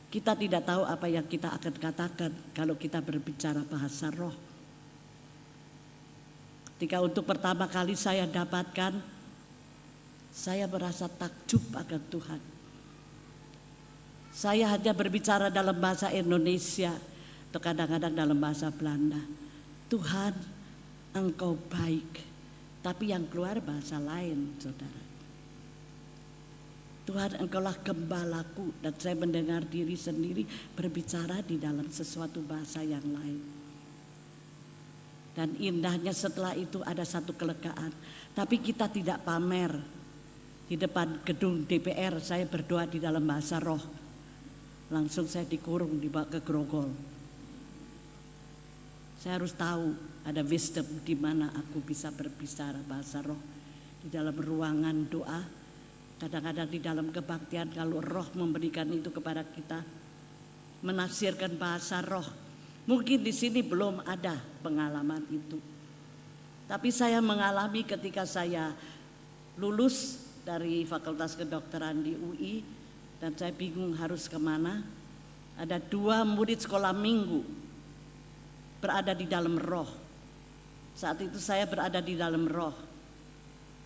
Kita tidak tahu apa yang kita akan katakan kalau kita berbicara bahasa roh. Ketika untuk pertama kali saya dapatkan, saya merasa takjub akan Tuhan. Saya hanya berbicara dalam bahasa Indonesia atau kadang-kadang dalam bahasa Belanda. Tuhan, Engkau baik, tapi yang keluar bahasa lain, saudara. Tuhan, Engkaulah gembalaku, dan saya mendengar diri sendiri berbicara di dalam sesuatu bahasa yang lain. Dan indahnya setelah itu ada satu kelegaan, tapi kita tidak pamer. Di depan gedung DPR saya berdoa di dalam bahasa roh. Langsung saya dikurung, dibawa ke Grogol. Saya harus tahu ada wisdom di mana aku bisa berbicara bahasa roh. Di dalam ruangan doa, kadang-kadang di dalam kebaktian kalau roh memberikan itu kepada kita. Menafsirkan bahasa roh. Mungkin di sini belum ada pengalaman itu. Tapi saya mengalami ketika saya lulus dari Fakultas Kedokteran di UI, dan saya bingung harus kemana. Ada 2 murid sekolah minggu berada di dalam roh. Saat itu saya berada di dalam roh,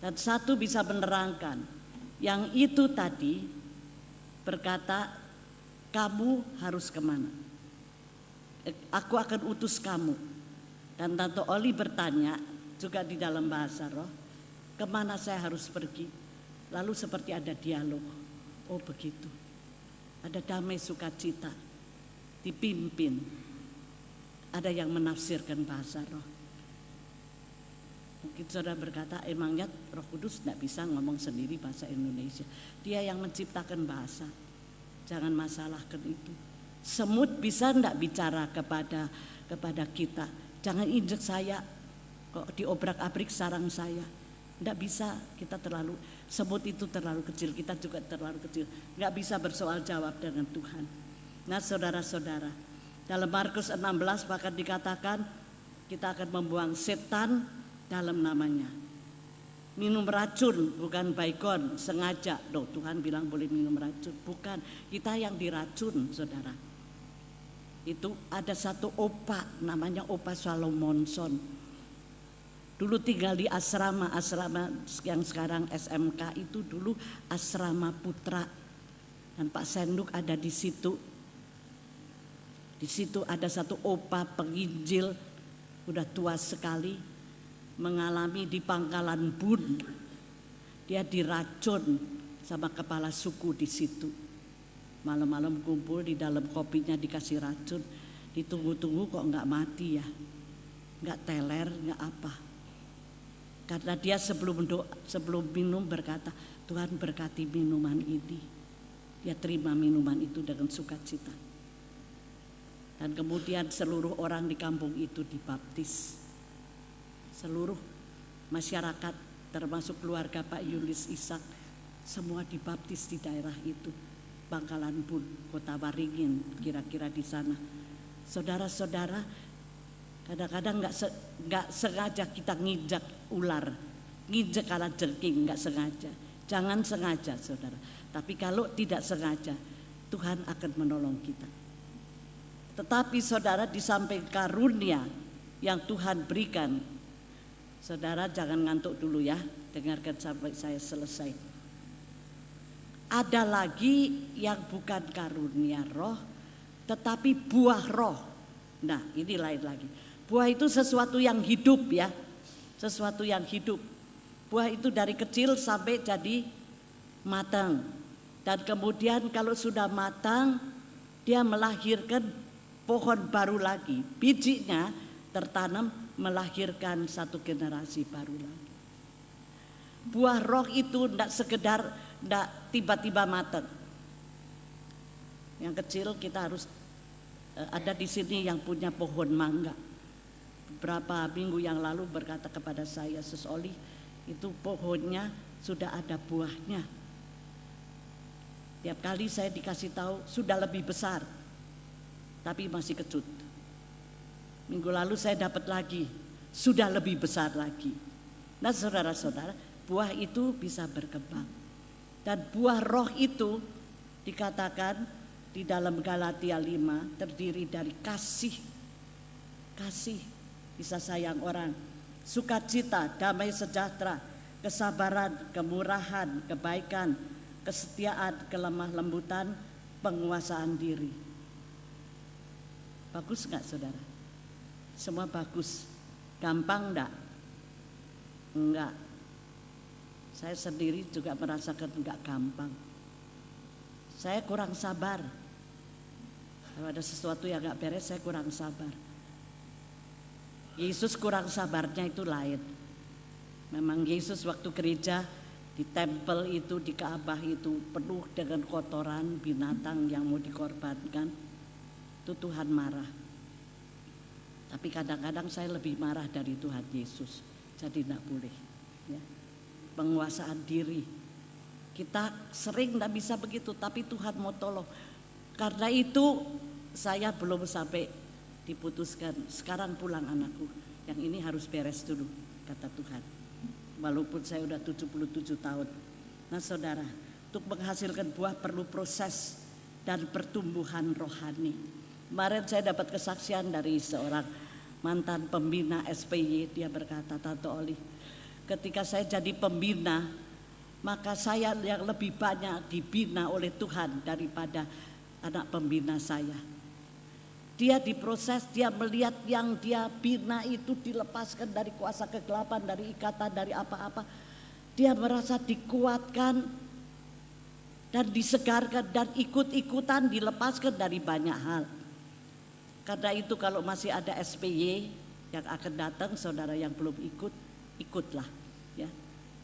dan satu bisa menerangkan. Yang itu tadi berkata, kamu harus kemana? Aku akan utus kamu. Dan Tante Oli bertanya juga di dalam bahasa roh, kemana saya harus pergi? Lalu seperti ada dialog. Oh begitu. Ada damai sukacita, dipimpin. Ada yang menafsirkan bahasa roh. Mungkin saudara berkata, emangnya Roh Kudus tidak bisa ngomong sendiri bahasa Indonesia. Dia yang menciptakan bahasa. Jangan masalahkan itu. Semut bisa tidak bicara kepada kita. Jangan injek saya, kok diobrak-abrik sarang saya. Tidak bisa, kita terlalu, semut itu terlalu kecil, kita juga terlalu kecil. Tidak bisa bersoal jawab dengan Tuhan. Nah saudara-saudara, dalam Markus 16 bahkan dikatakan kita akan membuang setan dalam namanya. Minum racun bukan baikon, sengaja. Loh, Tuhan bilang boleh minum racun. Bukan, kita yang diracun saudara. Itu ada satu opa namanya Opa Salomonson. Dulu tinggal di asrama yang sekarang SMK itu dulu asrama putra. Dan Pak Senduk ada di situ. Di situ ada satu opa penginjil, udah tua sekali, mengalami di Pangkalan Bun. Dia diracun sama kepala suku di situ. Malam-malam kumpul di dalam kopinya dikasih racun, ditunggu-tunggu kok nggak mati ya, nggak teler, nggak apa. Karena dia sebelum minum berkata, Tuhan berkati minuman ini. Dia terima minuman itu dengan sukacita. Dan kemudian seluruh orang di kampung itu dibaptis. Seluruh masyarakat termasuk keluarga Pak Yulis Ishak semua dibaptis di daerah itu. Pangkalan Bun, Kota Waringin, kira-kira di sana. Saudara-saudara, kadang-kadang nggak sengaja kita nginjak ular, nginjak kalajengking, nggak sengaja. Jangan sengaja, saudara. Tapi kalau tidak sengaja, Tuhan akan menolong kita. Tetapi saudara, di samping karunia yang Tuhan berikan, saudara jangan ngantuk dulu ya, dengarkan sampai saya selesai. Ada lagi yang bukan karunia roh, tetapi buah roh. Nah ini lain lagi. Buah itu sesuatu yang hidup ya, sesuatu yang hidup. Buah itu dari kecil sampai jadi matang. Dan kemudian kalau sudah matang, dia melahirkan pohon baru lagi. Bijinya tertanam melahirkan satu generasi baru lagi. Buah roh itu tidak sekedar, tidak tiba-tiba matang. Yang kecil kita harus ada di sini yang punya pohon mangga. Beberapa minggu yang lalu berkata kepada saya, Sus Oli, itu pohonnya sudah ada buahnya. Tiap kali saya dikasih tahu sudah lebih besar, tapi masih kecut. Minggu lalu saya dapat lagi, sudah lebih besar lagi. Nah saudara-saudara, buah itu bisa berkembang. Dan buah roh itu dikatakan di dalam Galatia 5 terdiri dari kasih, bisa sayang orang, sukacita, damai sejahtera, kesabaran, kemurahan, kebaikan, kesetiaan, kelemah lembutan, penguasaan diri. Bagus enggak saudara? Semua bagus. Gampang enggak? Enggak. Saya sendiri juga merasakan enggak gampang. Saya kurang sabar. Kalau ada sesuatu yang enggak beres, saya kurang sabar. Yesus kurang sabarnya itu lain. Memang Yesus waktu gereja di tempel itu, di Ka'bah itu penuh dengan kotoran binatang yang mau dikorbankan. Itu Tuhan marah. Tapi kadang-kadang saya lebih marah dari Tuhan Yesus. Jadi tidak boleh. Ya. Penguasaan diri. Kita sering tidak bisa begitu, tapi Tuhan mau tolong. Karena itu saya belum sampai diputuskan, sekarang pulang anakku, yang ini harus beres dulu, kata Tuhan. Walaupun saya udah 77 tahun. Nah saudara, untuk menghasilkan buah perlu proses dan pertumbuhan rohani. Kemarin saya dapat kesaksian dari seorang mantan pembina SPY. Dia berkata, Tante Oli, ketika saya jadi pembina, maka saya yang lebih banyak dibina oleh Tuhan daripada anak pembina saya. Dia diproses, dia melihat yang dia bina itu dilepaskan dari kuasa kegelapan, dari ikatan, dari apa-apa. Dia merasa dikuatkan dan disegarkan dan ikut-ikutan dilepaskan dari banyak hal. Karena itu kalau masih ada SPY yang akan datang, saudara yang belum ikut, ikutlah. Ya.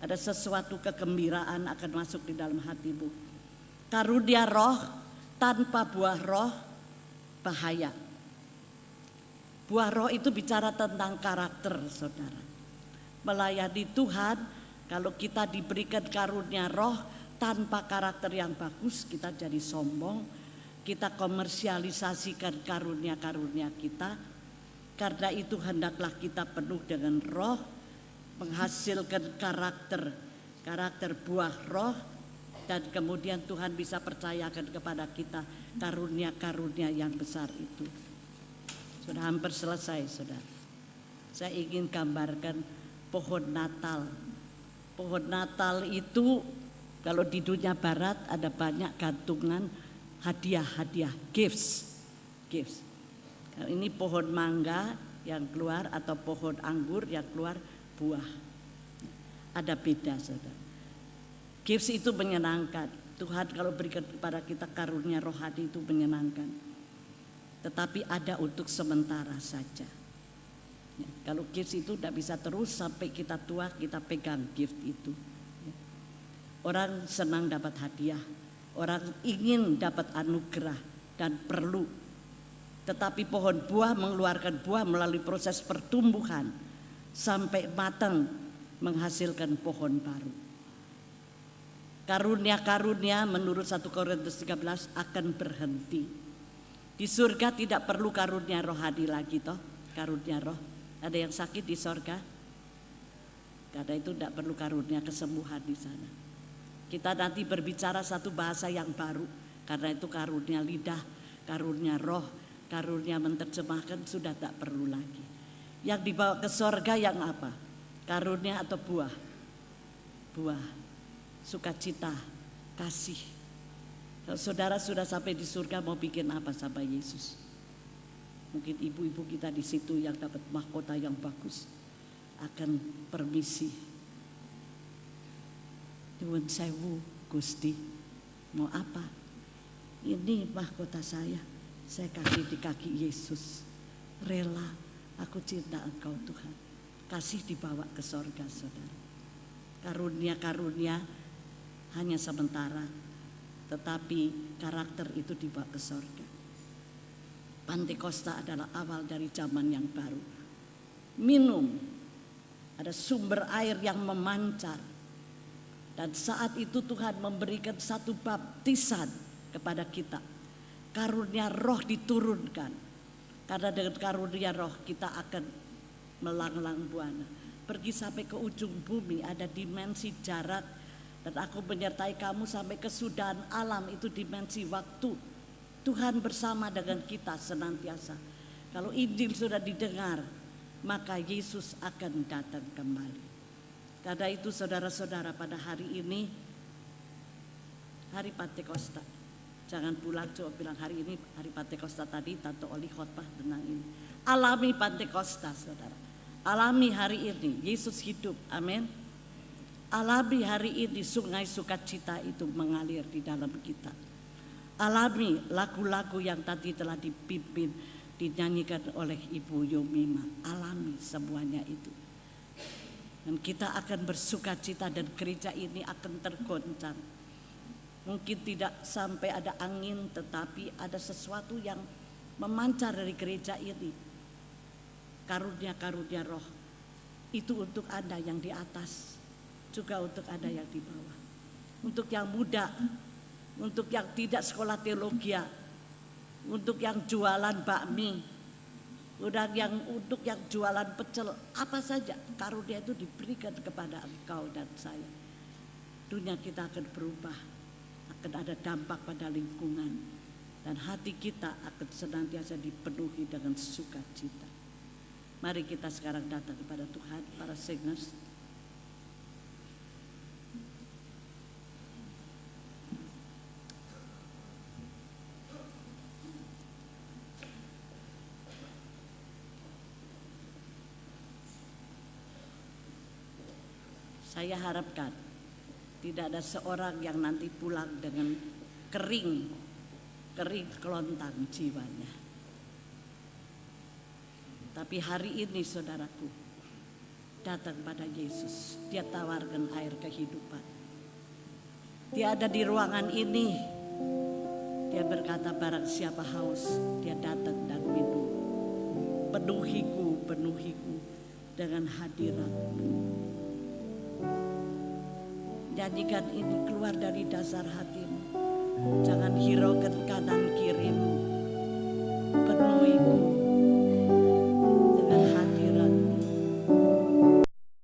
Ada sesuatu kegembiraan akan masuk di dalam hatimu. Karunia roh tanpa buah roh bahaya. Buah roh itu bicara tentang karakter, saudara. Melayani Tuhan, kalau kita diberikan karunia roh tanpa karakter yang bagus, kita jadi sombong. Kita komersialisasikan karunia-karunia kita. Karena itu hendaklah kita penuh dengan roh, menghasilkan karakter buah roh, dan kemudian Tuhan bisa percayakan kepada kita karunia-karunia yang besar itu. Sudah hampir selesai, saudara. Saya ingin gambarkan pohon Natal. Pohon Natal itu kalau di dunia barat ada banyak gantungan hadiah-hadiah, gifts. Kalau ini pohon mangga yang keluar atau pohon anggur yang keluar buah. Ada beda, saudara. Gifts itu menyenangkan. Tuhan kalau berikan kepada kita karunia rohani itu menyenangkan. Tetapi ada untuk sementara saja. Ya, kalau gifts itu tidak bisa terus sampai kita tua kita pegang gift itu. Ya. Orang senang dapat hadiah, orang ingin dapat anugerah dan perlu. Tetapi pohon buah mengeluarkan buah melalui proses pertumbuhan sampai matang menghasilkan pohon baru. Karunia-karunia menurut 1 Korintus 13 akan berhenti. Di surga tidak perlu karunia rohani lagi toh, karunia roh. Ada yang sakit di surga? Karena itu tidak perlu karunia kesembuhan di sana. Kita nanti berbicara satu bahasa yang baru. Karena itu karunia lidah, karunia roh, karunia menerjemahkan sudah tak perlu lagi. Yang dibawa ke surga yang apa? Karunia atau buah? Buah, sukacita, kasih. Kalau saudara sudah sampai di surga mau bikin apa sama Yesus? Mungkin ibu-ibu kita di situ yang dapat mahkota yang bagus akan permisi. Nuwun sewu Gusti, mau apa? Ini mahkota saya kasih di kaki Yesus. Rela, aku cinta Engkau Tuhan. Kasih dibawa ke surga, saudara. Karunia-karunia hanya sementara, tetapi karakter itu dibawa ke surga. Pantekosta adalah awal dari zaman yang baru. Minum, ada sumber air yang memancar. Dan saat itu Tuhan memberikan satu baptisan kepada kita. Karunia roh diturunkan. Karena dengan karunia roh kita akan melanglang buana. Pergi sampai ke ujung bumi, ada dimensi jarak. Dan aku menyertai kamu sampai kesudahan alam, itu dimensi waktu. Tuhan bersama dengan kita senantiasa. Kalau Injil sudah didengar, maka Yesus akan datang kembali. Karena itu saudara-saudara, pada hari ini, hari Pantekosta. Jangan pulang cuma bilang hari ini hari Pantekosta tadi, Tante Oli khotbah tentang ini. Alami Pantekosta, saudara. Alami hari ini, Yesus hidup, amin. Alami hari ini sungai sukacita itu mengalir di dalam kita. Alami lagu-lagu yang tadi telah dipimpin, dinyanyikan oleh Ibu Yumima. Alami semuanya itu. Dan kita akan bersukacita dan gereja ini akan tergoncang. Mungkin tidak sampai ada angin, tetapi ada sesuatu yang memancar dari gereja ini. Karunia-karunia roh. Itu untuk Anda yang di atas. Juga untuk Anda yang di bawah. Untuk yang muda, untuk yang tidak sekolah teologi, untuk yang jualan bakmi, untuk yang jualan pecel, apa saja karunia itu diberikan kepada engkau dan saya. dunia kita akan berubah, akan ada dampak pada lingkungan, dan hati kita akan senantiasa dipenuhi dengan sukacita. Mari kita sekarang datang kepada Tuhan, para singers. Saya harapkan tidak ada seorang yang nanti pulang dengan kering kelontang jiwanya. Tapi hari ini saudaraku, datang pada Yesus. Dia tawarkan air kehidupan. Dia ada di ruangan ini. Dia berkata, barang siapa haus, dia datang dan minum. Penuhiku dengan hadirat-Mu. Nyanyikan ini keluar dari dasar hatimu. Jangan hiraukan kanan kirimu. Penuh